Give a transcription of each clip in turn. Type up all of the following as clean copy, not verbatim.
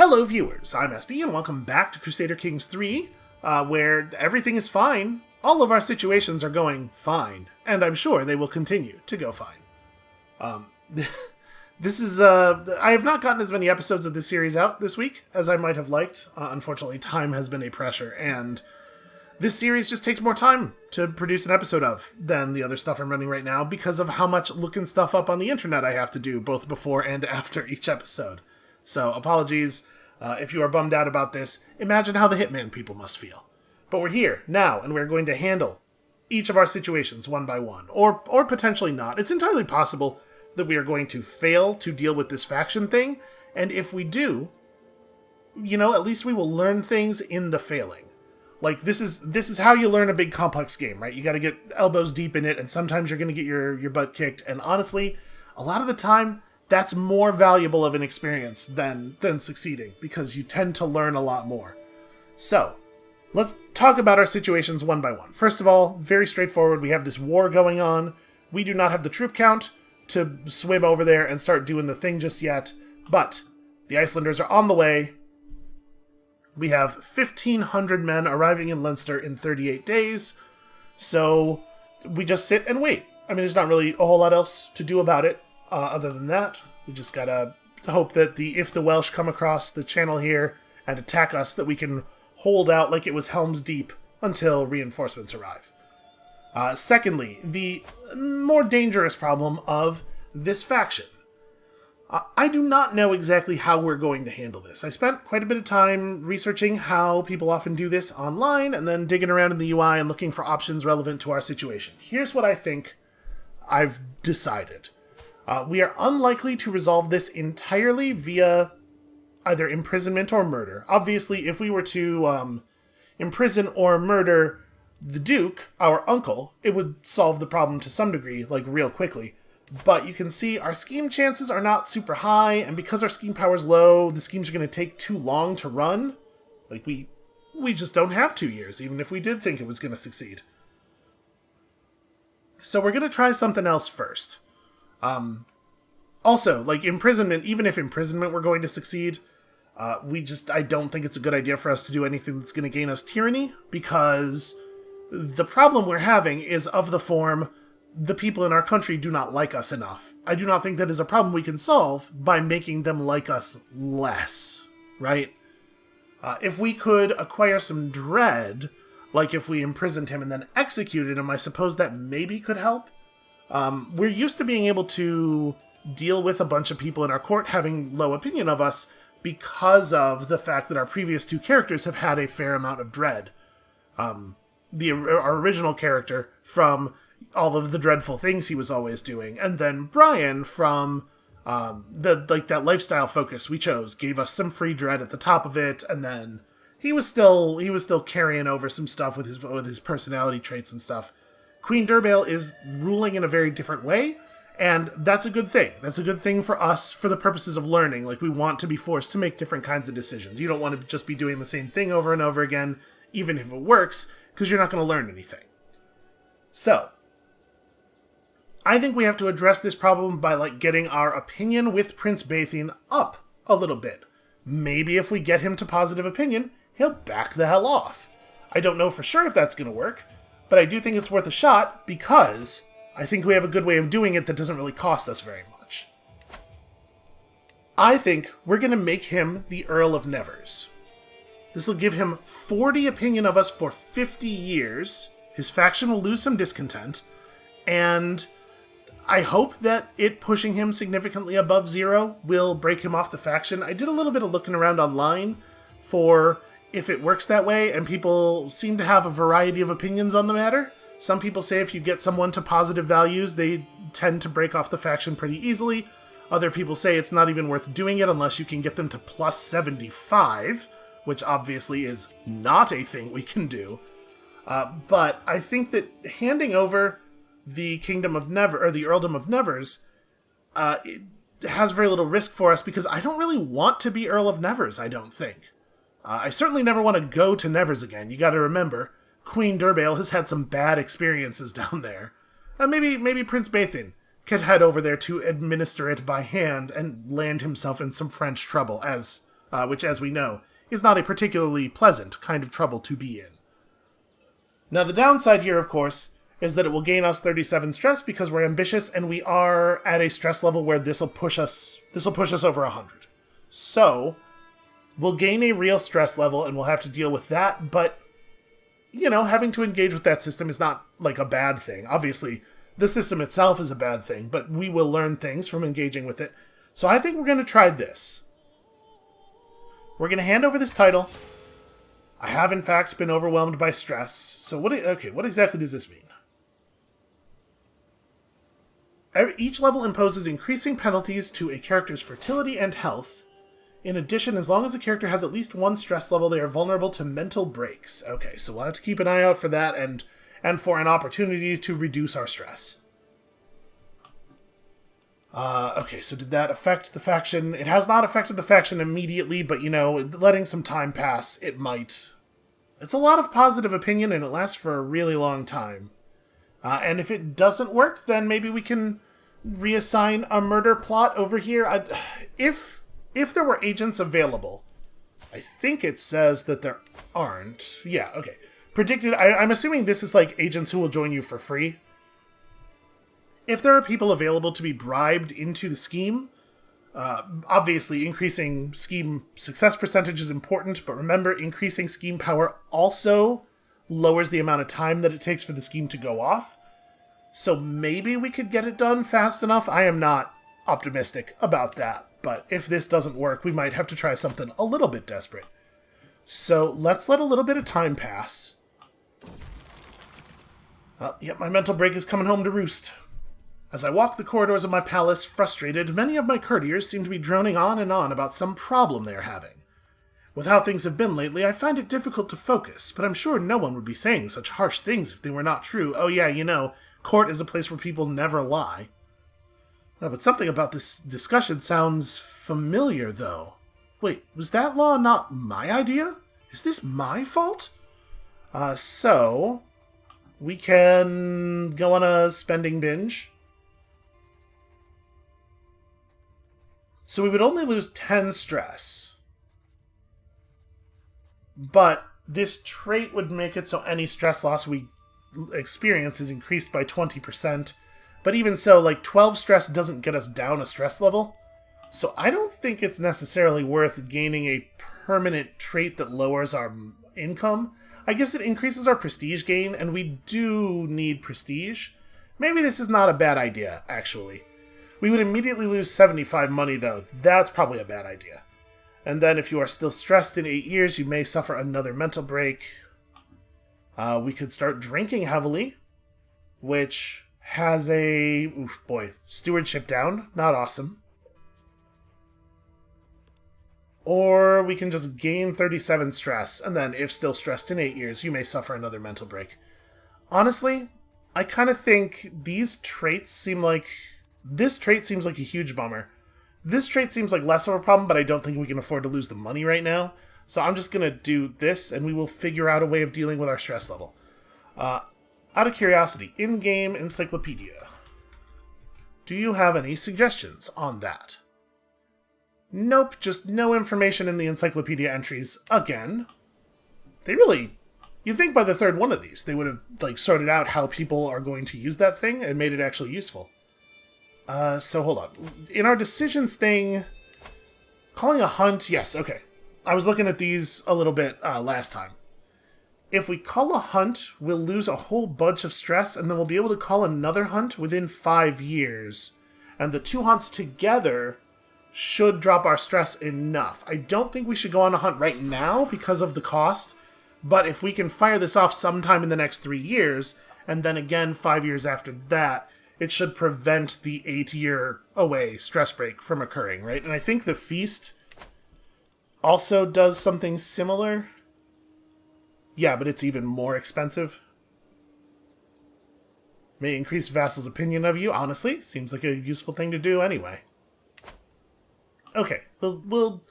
Hello viewers, I'm SB and welcome back to Crusader Kings III, where everything is fine. All of our situations are going fine, and I'm sure they will continue to go fine. I have not gotten as many episodes of this series out this week as I might have liked. Unfortunately, time has been a pressure, and this series just takes more time to produce an episode of than the other stuff I'm running right now because of how much looking stuff up on the internet I have to do, both before and after each episode. So, apologies if you are bummed out about this. Imagine how the Hitman people must feel. But we're here, now, and we're going to handle each of our situations one by one. Or potentially not. It's entirely possible that we are going to fail to deal with this faction thing, and if we do, at least we will learn things in the failing. Like, this is how you learn a big complex game, right? You gotta get elbows deep in it, and sometimes you're gonna get your butt kicked, and honestly, a lot of the time, that's more valuable of an experience than succeeding, because you tend to learn a lot more. So, let's talk about our situations one by one. First of all, very straightforward, we have this war going on. We do not have the troop count to swim over there and start doing the thing just yet, but the Icelanders are on the way. We have 1,500 men arriving in Leinster in 38 days, so we just sit and wait. I mean, there's not really a whole lot else to do about it. Other than that, we just gotta hope that if the Welsh come across the channel here and attack us, that we can hold out like it was Helm's Deep until reinforcements arrive. Secondly, the more dangerous problem of this faction. I do not know exactly how we're going to handle this. I spent quite a bit of time researching how people often do this online and then digging around in the UI and looking for options relevant to our situation. Here's what I think I've decided. We are unlikely to resolve this entirely via either imprisonment or murder. Obviously, if we were to imprison or murder the Duke, our uncle, it would solve the problem to some degree, like real quickly. But you can see our scheme chances are not super high, and because our scheme power's low, the schemes are going to take too long to run. Like, we just don't have 2 years, even if we did think it was going to succeed. So we're going to try something else first. Also, like imprisonment, even if imprisonment were going to succeed, I don't think it's a good idea for us to do anything that's going to gain us tyranny, because the problem we're having is of the form, the people in our country do not like us enough. I do not think that is a problem we can solve by making them like us less, right? If we could acquire some dread, like if we imprisoned him and then executed him, I suppose that maybe could help. We're used to being able to deal with a bunch of people in our court having low opinion of us because of the fact that our previous two characters have had a fair amount of dread. Our original character from all of the dreadful things he was always doing, and then Brian from that lifestyle focus we chose gave us some free dread at the top of it, and then he was still carrying over some stuff with his personality traits and stuff. Queen Durbale is ruling in a very different way, and that's a good thing. That's a good thing for us for the purposes of learning. Like, we want to be forced to make different kinds of decisions. You don't want to just be doing the same thing over and over again, even if it works, because you're not going to learn anything. So, I think we have to address this problem by, getting our opinion with Prince Bathine up a little bit. Maybe if we get him to positive opinion, he'll back the hell off. I don't know for sure if that's going to work, but I do think it's worth a shot because I think we have a good way of doing it that doesn't really cost us very much. I think we're going to make him the Earl of Nevers. This will give him 40 opinion of us for 50 years. His faction will lose some discontent, and I hope that it pushing him significantly above 0 will break him off the faction. I did a little bit of looking around online for if it works that way, and people seem to have a variety of opinions on the matter. Some people say if you get someone to positive values, they tend to break off the faction pretty easily. Other people say it's not even worth doing it unless you can get them to plus 75, which obviously is not a thing we can do. But I think that handing over the Kingdom of Nevers, or the Earldom of Nevers, it has very little risk for us because I don't really want to be Earl of Nevers, I don't think. I certainly never want to go to Nevers again. You gotta remember, Queen Durbale has had some bad experiences down there. Maybe Prince Bathine could head over there to administer it by hand and land himself in some French trouble, as which, as we know, is not a particularly pleasant kind of trouble to be in. Now, the downside here, of course, is that it will gain us 37 stress because we're ambitious, and we are at a stress level where this will push us over 100. So, we'll gain a real stress level, and we'll have to deal with that, but, having to engage with that system is not, like, a bad thing. Obviously, the system itself is a bad thing, but we will learn things from engaging with it. So I think we're going to try this. We're going to hand over this title. I have, in fact, been overwhelmed by stress. So what exactly does this mean? Each level imposes increasing penalties to a character's fertility and health. In addition, as long as the character has at least one stress level, they are vulnerable to mental breaks. Okay, so we'll have to keep an eye out for that and for an opportunity to reduce our stress. Okay, so did that affect the faction? It has not affected the faction immediately, but, letting some time pass, it might. It's a lot of positive opinion, and it lasts for a really long time. And if it doesn't work, then maybe we can reassign a murder plot over here. If there were agents available, I think it says that there aren't. Yeah, okay. Predicted, I'm assuming this is like agents who will join you for free. If there are people available to be bribed into the scheme, obviously increasing scheme success percentage is important, but remember, increasing scheme power also lowers the amount of time that it takes for the scheme to go off. So maybe we could get it done fast enough. I am not optimistic about that, but if this doesn't work, we might have to try something a little bit desperate. So let's let a little bit of time pass. Yep, my mental break is coming home to roost. As I walk the corridors of my palace, frustrated, many of my courtiers seem to be droning on and on about some problem they are having. With how things have been lately, I find it difficult to focus, but I'm sure no one would be saying such harsh things if they were not true. Oh yeah, court is a place where people never lie. But something about this discussion sounds familiar, though. Wait, was that law not my idea? Is this my fault? So we can go on a spending binge. So we would only lose 10 stress. But this trait would make it so any stress loss we experience is increased by 20%. But even so, 12 stress doesn't get us down a stress level. So I don't think it's necessarily worth gaining a permanent trait that lowers our income. I guess it increases our prestige gain, and we do need prestige. Maybe this is not a bad idea, actually. We would immediately lose 75 money, though. That's probably a bad idea. And then if you are still stressed in 8 years, you may suffer another mental break. We could start drinking heavily, which has a... stewardship down. Not awesome. Or we can just gain 37 stress, and then if still stressed in 8 years, you may suffer another mental break. Honestly, I kind of think these traits seem like... This trait seems like a huge bummer. This trait seems like less of a problem, but I don't think we can afford to lose the money right now. So I'm just going to do this, and we will figure out a way of dealing with our stress level. Out of curiosity, in-game encyclopedia. Do you have any suggestions on that? Nope, just no information in the encyclopedia entries again. They really... You'd think by the third one of these, they would have sorted out how people are going to use that thing and made it actually useful. So hold on. In our decisions thing, calling a hunt, yes, okay. I was looking at these a little bit last time. If we call a hunt, we'll lose a whole bunch of stress, and then we'll be able to call another hunt within 5 years. And the 2 hunts together should drop our stress enough. I don't think we should go on a hunt right now because of the cost, but if we can fire this off sometime in the next 3 years, and then again 5 years after that, it should prevent the 8-year away stress break from occurring, right? And I think the feast also does something similar. Yeah, but it's even more expensive. May increase vassal's opinion of you. Honestly, seems like a useful thing to do anyway. Okay, we'll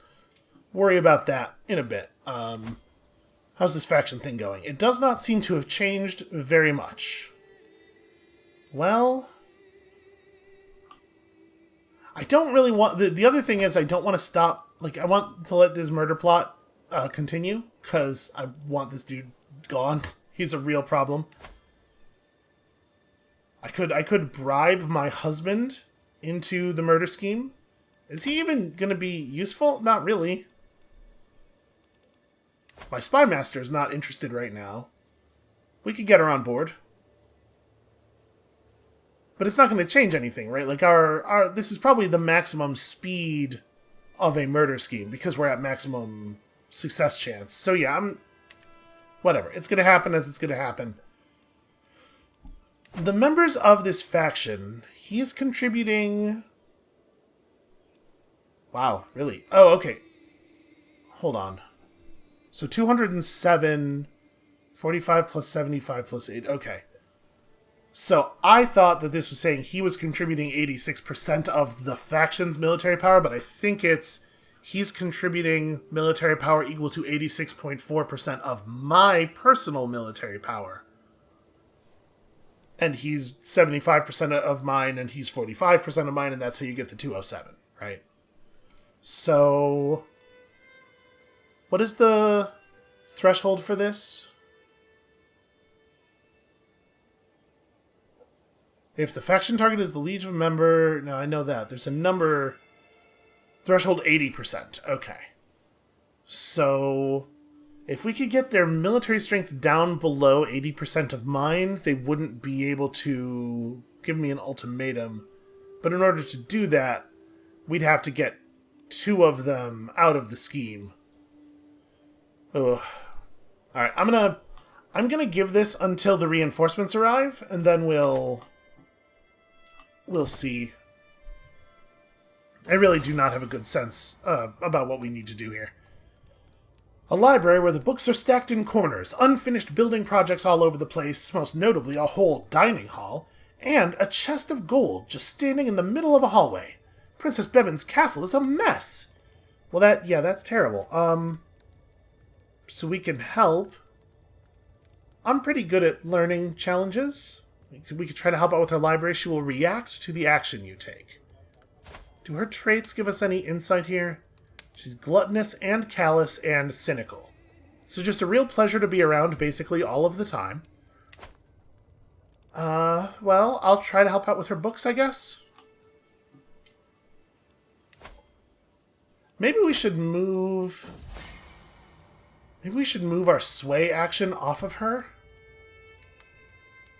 worry about that in a bit. How's this faction thing going? It does not seem to have changed very much. Well, I don't really want... The other thing is I don't want to stop Like, I want to let this murder plot continue, because I want this dude gone. He's a real problem. I could bribe my husband into the murder scheme. Is he even going to be useful? Not really. My spy master is not interested right now. We could get her on board. But it's not going to change anything, right? Like, this is probably the maximum speed of a murder scheme, because we're at maximum success chance. So yeah, whatever. It's going to happen as it's going to happen. The members of this faction, he's contributing... Wow, really? Oh, okay. Hold on. So 207, 45 plus 75 plus 8. Okay. So I thought that this was saying he was contributing 86% of the faction's military power, but I think he's contributing military power equal to 86.4% of my personal military power. And he's 75% of mine, and he's 45% of mine, and that's how you get the 207, right? So, what is the threshold for this? If the faction target is the Legion member... No, I know that. There's a number... Threshold 80%. Okay. So, if we could get their military strength down below 80% of mine, they wouldn't be able to give me an ultimatum. But in order to do that, we'd have to get 2 of them out of the scheme. Ugh. Alright, I'm gonna give this until the reinforcements arrive, and then we'll see. I really do not have a good sense about what we need to do here. A library where the books are stacked in corners, unfinished building projects all over the place, most notably a whole dining hall, and a chest of gold just standing in the middle of a hallway. Princess Bevan's castle is a mess. Well, that's terrible. So we can help. I'm pretty good at learning challenges. We could try to help out with her library. She will react to the action you take. Do her traits give us any insight here? She's gluttonous and callous and cynical. So just a real pleasure to be around basically all of the time. Well, I'll try to help out with her books, I guess. Maybe we should move our sway action off of her.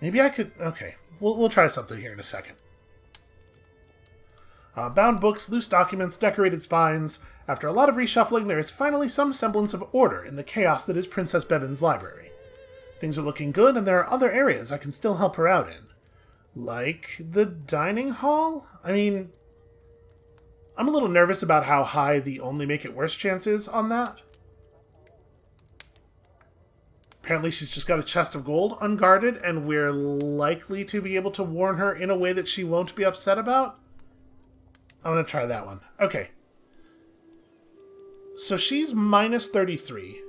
Maybe I could... Okay, we'll try something here in a second. Bound books, loose documents, decorated spines. After a lot of reshuffling, there is finally some semblance of order in the chaos that is Princess Bevan's library. Things are looking good, and there are other areas I can still help her out in. Like the dining hall? I mean, I'm a little nervous about how high the only make it worse chance is on that. Apparently she's just got a chest of gold unguarded, and we're likely to be able to warn her in a way that she won't be upset about. I'm going to try that one. Okay. So she's minus 33.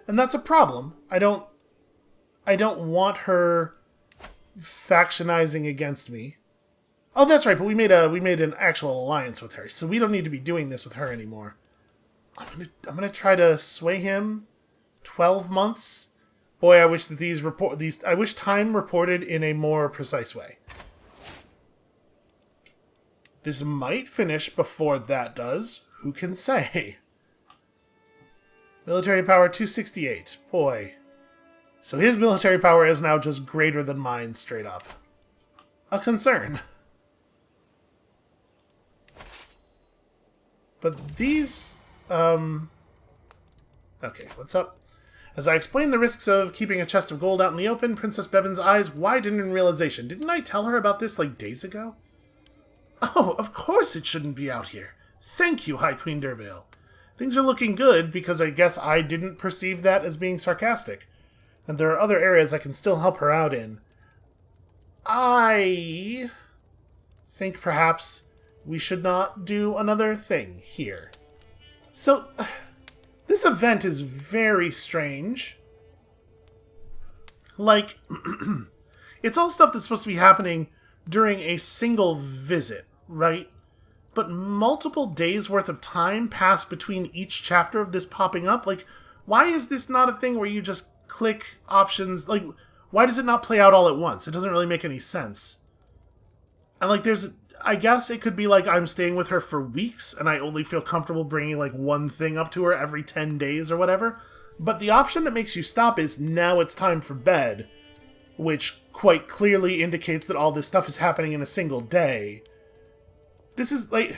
And that's a problem. I don't want her factionizing against me. Oh, that's right, but we made an actual alliance with her, so we don't need to be doing this with her anymore. I'm gonna try to sway him. 12 months. Boy, I wish that I wish time reported in a more precise way. This might finish before that does. Who can say? Military power 268. Boy. So his military power is now just greater than mine straight up. A concern. But these... Okay, what's up? As I explained the risks of keeping a chest of gold out in the open, Princess Bevan's eyes widened in realization. Didn't I tell her about this like days ago? Oh, of course it shouldn't be out here. Thank you, High Queen Durbail. Things are looking good, because I guess I didn't perceive that as being sarcastic. And there are other areas I can still help her out in. I think perhaps we should not do another thing here. So, this event is very strange. Like, it's all stuff that's supposed to be happening during a single visit, right? but multiple days worth of time pass between each chapter of this popping up. Like, why is this not a thing where you just click options? Like, why does it not play out all at once? It doesn't really make any sense. And like, I guess it could be like I'm staying with her for weeks and I only feel comfortable bringing like one thing up to her every 10 days or whatever. But the option that makes you stop is now it's time for bed, which quite clearly indicates that all this stuff is happening in a single day. This is like,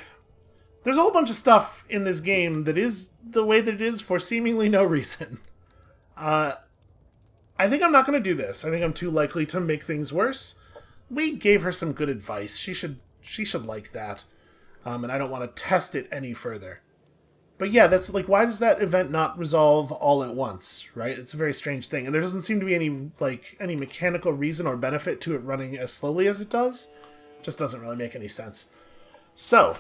there's a whole bunch of stuff in this game that is the way that it is for seemingly no reason. I think I'm not going to do this. I think I'm too likely to make things worse. We gave her some good advice. She should like that. And I don't want to test it any further. But yeah, that's like, why does that event not resolve all at once, right? It's a very strange thing. And there doesn't seem to be any mechanical reason or benefit to it running as slowly as it does. Just doesn't really make any sense. So,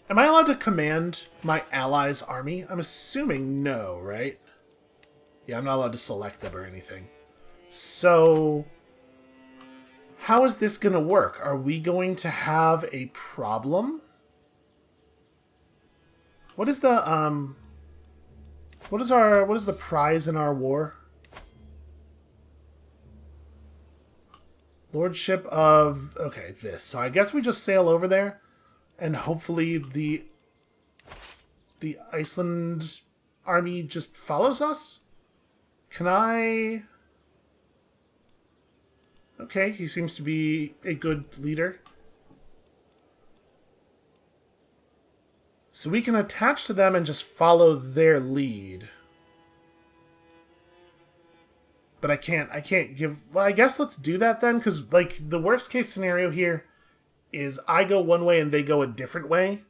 am I allowed to command my allies' army? I'm assuming no, right? Yeah, I'm not allowed to select them or anything. So, how is this going to work? Are we going to have a problem? What is the what is the prize in our war? Lordship of, okay, this. So I guess we just sail over there and hopefully the Iceland army just follows us? Can I? Okay, he seems to be a good leader. So we can attach to them and just follow their lead. But I can't give... Well, I guess let's do that then, because, like, the worst case scenario here is I go one way and they go a different way.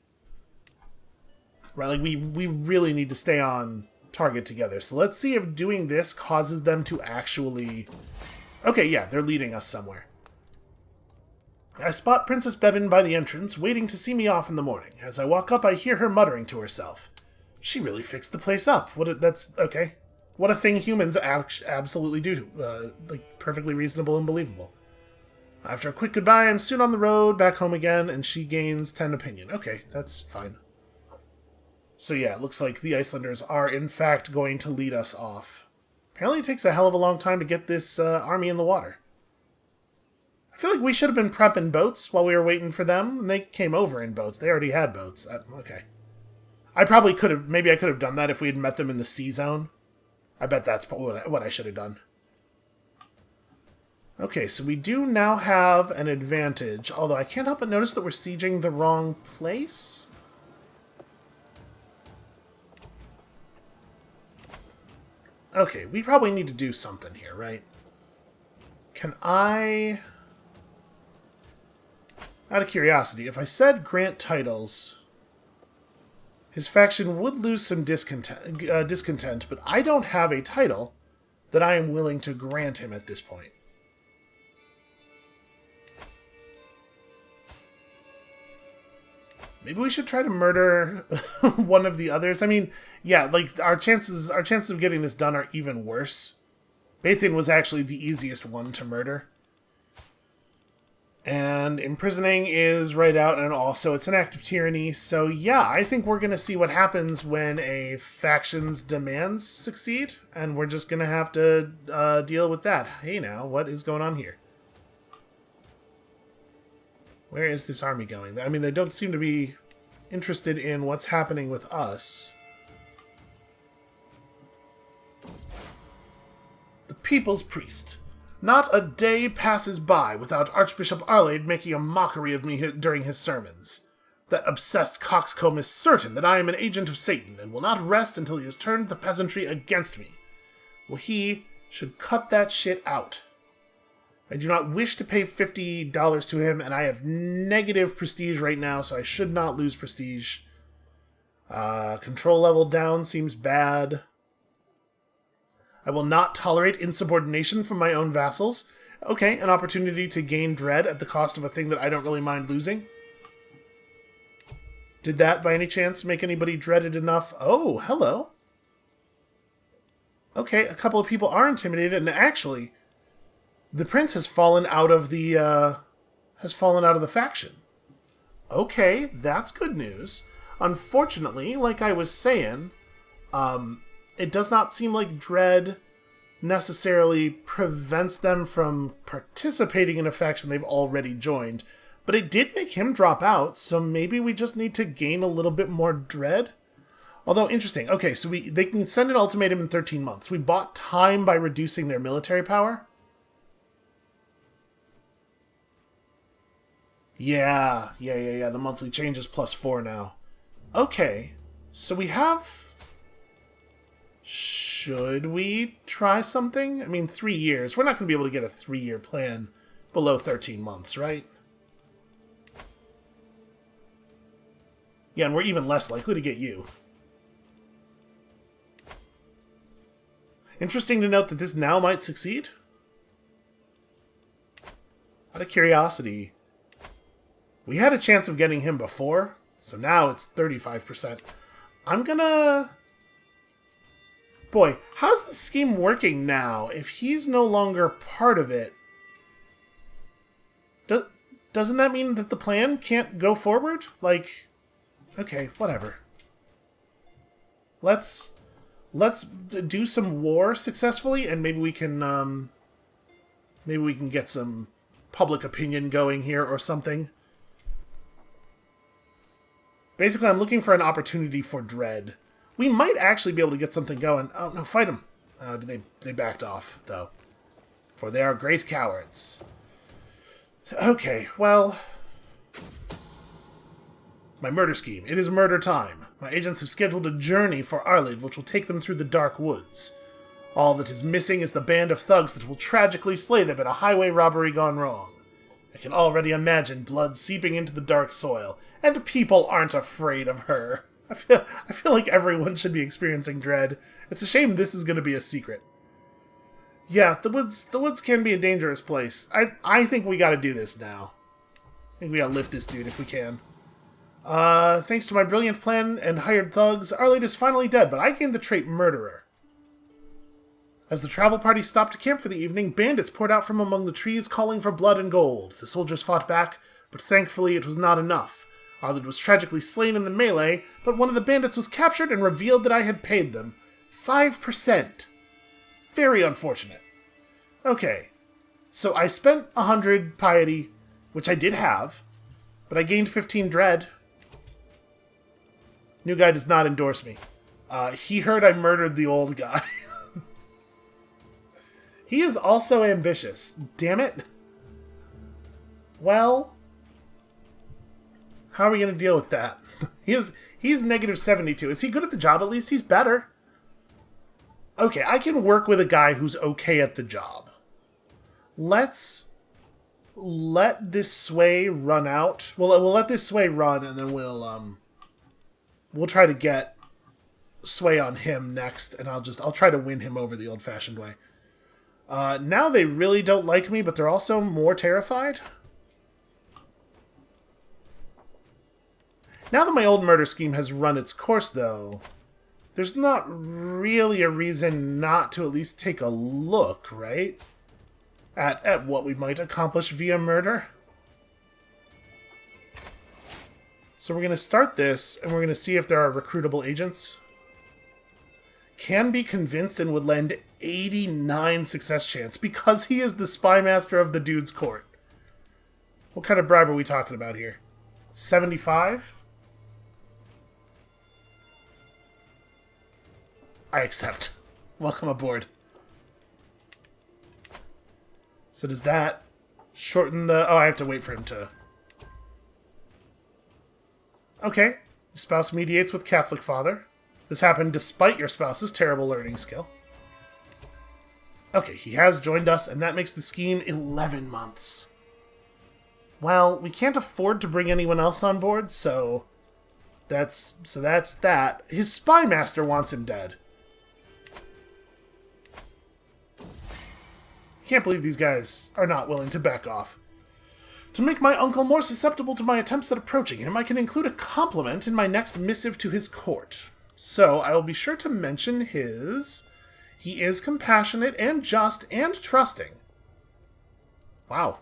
Right, like, we really need to stay on target together. So let's see if doing this causes them to actually... Okay, yeah, they're leading us somewhere. I spot Princess Bevin by the entrance, waiting to see me off in the morning. As I walk up, I hear her muttering to herself. She really fixed the place up. That's okay. What a thing humans absolutely do. Like, perfectly reasonable and believable. After a quick goodbye, I'm soon on the road, back home again, and she gains 10 opinion. Okay, that's fine. So yeah, it looks like the Icelanders are in fact going to lead us off. Apparently it takes a hell of a long time to get this army in the water. I feel like we should have been prepping boats while we were waiting for them, and they came over in boats. They already had boats. Okay. I probably could have, maybe I could have done that if we had met them in the sea zone. I bet that's what I should have done. Okay, so we do now have an advantage, although I can't help but notice that we're sieging the wrong place. Okay, we probably need to do something here, right? Can I... Out of curiosity, if I said grant titles, his faction would lose some discontent, but I don't have a title that I am willing to grant him at this point. Maybe we should try to murder one of the others. I mean, yeah, like our chances of getting this done are even worse. Bathian was actually the easiest one to murder. And imprisoning is right out, and also it's an act of tyranny. So yeah, I think we're going to see what happens when a faction's demands succeed, and we're just going to have to deal with that. Hey now, what is going on here? Where is this army going? I mean, they don't seem to be interested in what's happening with us. The People's Priest. Not a day passes by without Archbishop Arlade making a mockery of me during his sermons. That obsessed coxcomb is certain that I am an agent of Satan, and will not rest until he has turned the peasantry against me. Well, he should cut that shit out. I do not wish to pay $50 to him, and I have negative prestige right now, so I should not lose prestige. Control level down seems bad. I will not tolerate insubordination from my own vassals. Okay, an opportunity to gain dread at the cost of a thing that I don't really mind losing. Did that, by any chance, make anybody dreaded enough? Oh, hello. Okay, a couple of people are intimidated, and actually, the prince has fallen out of the faction. Okay, that's good news. Unfortunately, like I was saying, it does not seem like dread necessarily prevents them from participating in a faction they've already joined. But it did make him drop out, so maybe we just need to gain a little bit more dread? Although, interesting. Okay, so they can send an ultimatum in 13 months. We bought time by reducing their military power? Yeah. The monthly change is +4 now. Okay, so we have... Should we try something? I mean, 3 years. We're not going to be able to get a 3-year plan below 13 months, right? Yeah, and we're even less likely to get you. Interesting to note that this now might succeed. Out of curiosity, we had a chance of getting him before, so now it's 35%. I'm gonna... Boy, how's the scheme working now if he's no longer part of it? Doesn't that mean that the plan can't go forward? Like, okay, whatever. Let's do some war successfully, and maybe we can get some public opinion going here or something. Basically, I'm looking for an opportunity for dread. We might actually be able to get something going. Oh, no, fight them. They backed off, though. For they are great cowards. Okay, well... My murder scheme. It is murder time. My agents have scheduled a journey for Arlid, which will take them through the dark woods. All that is missing is the band of thugs that will tragically slay them in a highway robbery gone wrong. I can already imagine blood seeping into the dark soil, and people aren't afraid of her. I feel like everyone should be experiencing dread. It's a shame this is going to be a secret. Yeah, the woods can be a dangerous place. I think we got to do this now. I think we got to lift this dude if we can. Thanks to my brilliant plan and hired thugs, Arlade is finally dead, but I gained the trait Murderer. As the travel party stopped to camp for the evening, bandits poured out from among the trees calling for blood and gold. The soldiers fought back, but thankfully it was not enough. Arlade was tragically slain in the melee, but one of the bandits was captured and revealed that I had paid them 5%. Very unfortunate. Okay, so I spent 100 piety, which I did have, but I gained 15 dread. New guy does not endorse me. He heard I murdered the old guy. He is also ambitious. Damn it. Well... How are we going to deal with that? He's -72. Is he good at the job at least? He's better. Okay, I can work with a guy who's okay at the job. Let's let this sway run out. We'll let this sway run, and then we'll try to get sway on him next, and I'll try to win him over the old-fashioned way. Now they really don't like me, but they're also more terrified. Now that my old murder scheme has run its course, though, there's not really a reason not to at least take a look, right? At what we might accomplish via murder. So we're going to start this, and we're going to see if there are recruitable agents. Can be convinced and would lend 89 success chance because he is the spy master of the dude's court. What kind of bribe are we talking about here? 75? I accept. Welcome aboard. So does that shorten the... Oh, I have to wait for him to... Okay. Your spouse mediates with Catholic father. This happened despite your spouse's terrible learning skill. Okay, he has joined us, and that makes the scheme 11 months. Well, we can't afford to bring anyone else on board, so that's that. His spy master wants him dead. Can't believe these guys are not willing to back off. To make my uncle more susceptible to my attempts at approaching him, I can include a compliment in my next missive to his court. So, I will be sure to mention his... He is compassionate and just and trusting. Wow.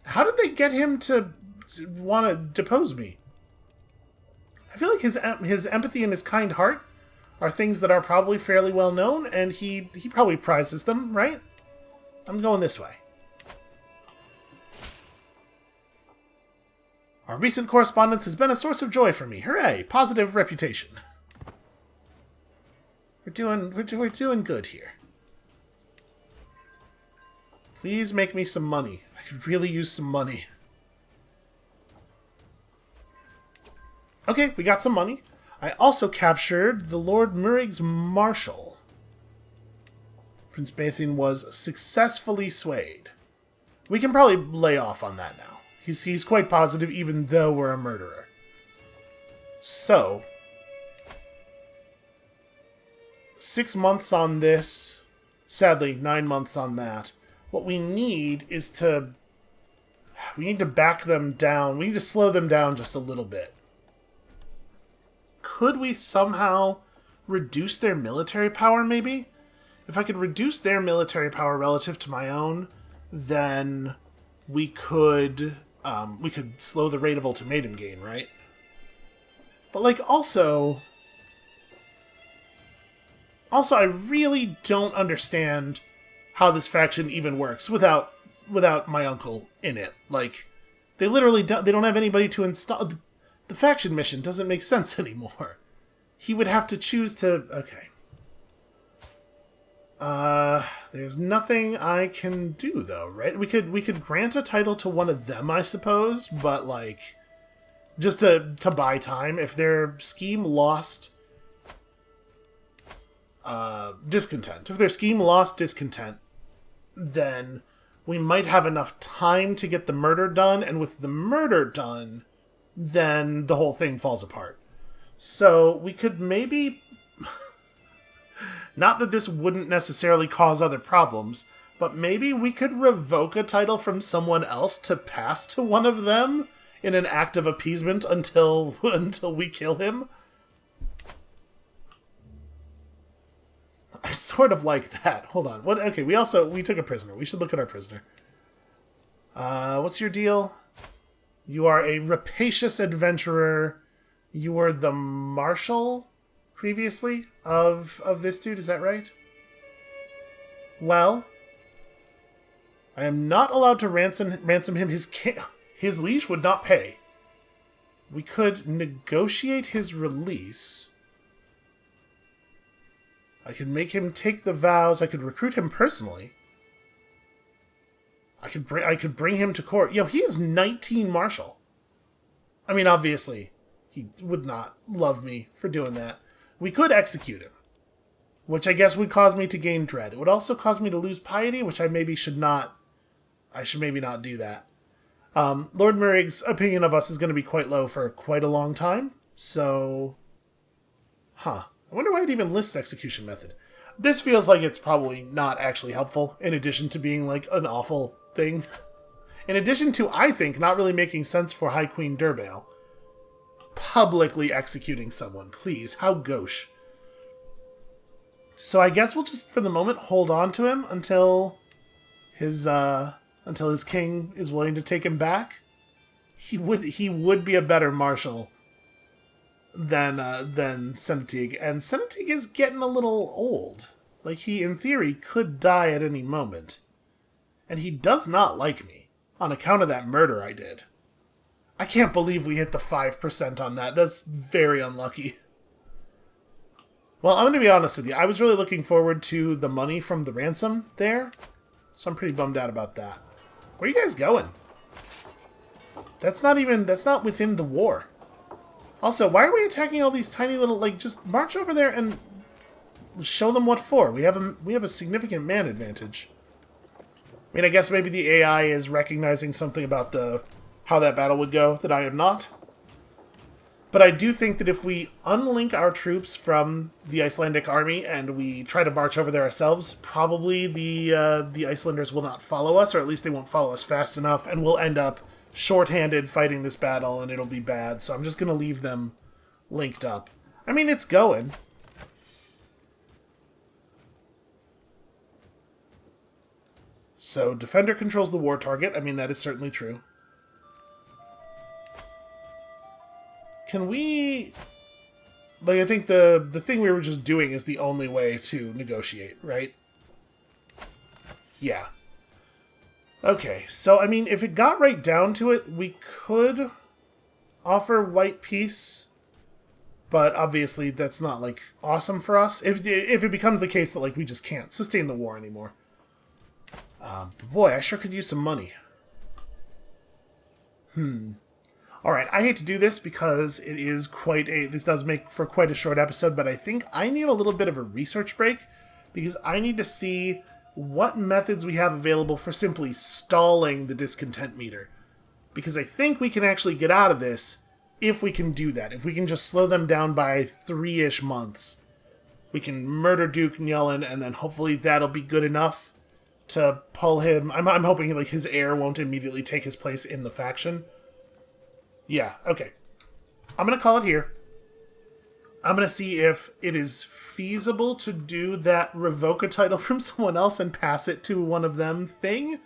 How did they get him to want to depose me. I feel like his empathy and his kind heart are things that are probably fairly well known, and he probably prizes them, right? I'm going this way. Our recent correspondence has been a source of joy for me. Hooray! Positive reputation. We're doing good here. Please make me some money. I could really use some money. Okay, we got some money. I also captured the Lord Murrig's Marshal. Prince Bathian was successfully swayed. We can probably lay off on that now. He's quite positive, even though we're a murderer. So, 6 months on this. Sadly, 9 months on that. What we need is we need to back them down. We need to slow them down just a little bit. Could we somehow reduce their military power, maybe? If I could reduce their military power relative to my own, then we could slow the rate of ultimatum gain, right? But, like, also, I really don't understand how this faction even works without my uncle in it. Like, they literally don't have anybody to install. The faction mission doesn't make sense anymore. He would have to choose to... Okay. There's nothing I can do, though, right? We could grant a title to one of them, I suppose, but, like, just to buy time. If their scheme lost discontent, then we might have enough time to get the murder done, and with the murder done, then the whole thing falls apart. So we could maybe... Not that this wouldn't necessarily cause other problems, but maybe we could revoke a title from someone else to pass to one of them in an act of appeasement until we kill him. I sort of like that. Hold on. What? Okay, we took a prisoner. We should look at our prisoner. What's your deal? You are a rapacious adventurer. You were the marshal previously of this dude, is that right? Well, I am not allowed to ransom him. His liege would not pay. We could negotiate his release. I could make him take the vows. I could recruit him personally. I could bring him to court. Yo, he is 19 marshal. I mean, obviously, he would not love me for doing that. We could execute him, which I guess would cause me to gain dread. It would also cause me to lose piety, which I should maybe not do that. Lord Murrig's opinion of us is going to be quite low for quite a long time, so... I wonder why it even lists execution method. This feels like it's probably not actually helpful, in addition to being, like, an awful thing. In addition to, I think, not really making sense for High Queen Durbail. Publicly executing someone, please. How gauche. So I guess we'll just, for the moment, hold on to him until his king is willing to take him back. He would be a better marshal than Senatig, and Senatig is getting a little old. Like, he, in theory, could die at any moment. And he does not like me, on account of that murder I did. I can't believe we hit the 5% on that. That's very unlucky. Well, I'm going to be honest with you. I was really looking forward to the money from the ransom there, so I'm pretty bummed out about that. Where are you guys going? That's not within the war. Also, why are we attacking all these tiny little, like, just march over there and show them what for. We have a significant man advantage. I mean, I guess maybe the AI is recognizing something about how that battle would go that I am not. But I do think that if we unlink our troops from the Icelandic army and we try to march over there ourselves, probably the Icelanders will not follow us, or at least they won't follow us fast enough, and we'll end up short-handed fighting this battle, and it'll be bad. So I'm just going to leave them linked up. I mean, it's going. So Defender controls the war target. I mean, that is certainly true. can we... Like, I think the thing we were just doing is the only way to negotiate, right? Yeah. Okay, so, I mean, if it got right down to it, we could offer white peace, but obviously that's not, like, awesome for us. If it becomes the case that, like, we just can't sustain the war anymore. But boy, I sure could use some money. Alright, I hate to do this because it is this does make for quite a short episode, but I think I need a little bit of a research break because I need to see what methods we have available for simply stalling the discontent meter. Because I think we can actually get out of this if we can do that. If we can just slow them down by 3-ish months. We can murder Duke Nyelan, and then hopefully that'll be good enough to pull him. I'm hoping like his heir won't immediately take his place in the faction. Yeah, okay. I'm going to call it here. I'm going to see if it is feasible to do that revoke a title from someone else and pass it to one of them thing.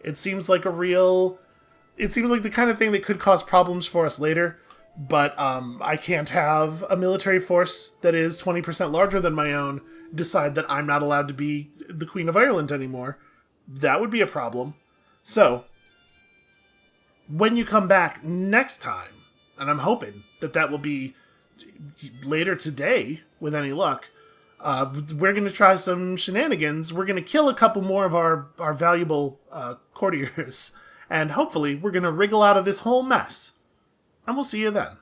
It seems like it seems like the kind of thing that could cause problems for us later, but I can't have a military force that is 20% larger than my own decide that I'm not allowed to be the Queen of Ireland anymore. That would be a problem. So, when you come back next time, and I'm hoping that will be later today, with any luck, we're going to try some shenanigans. We're going to kill a couple more of our valuable courtiers, and hopefully we're going to wriggle out of this whole mess. And we'll see you then.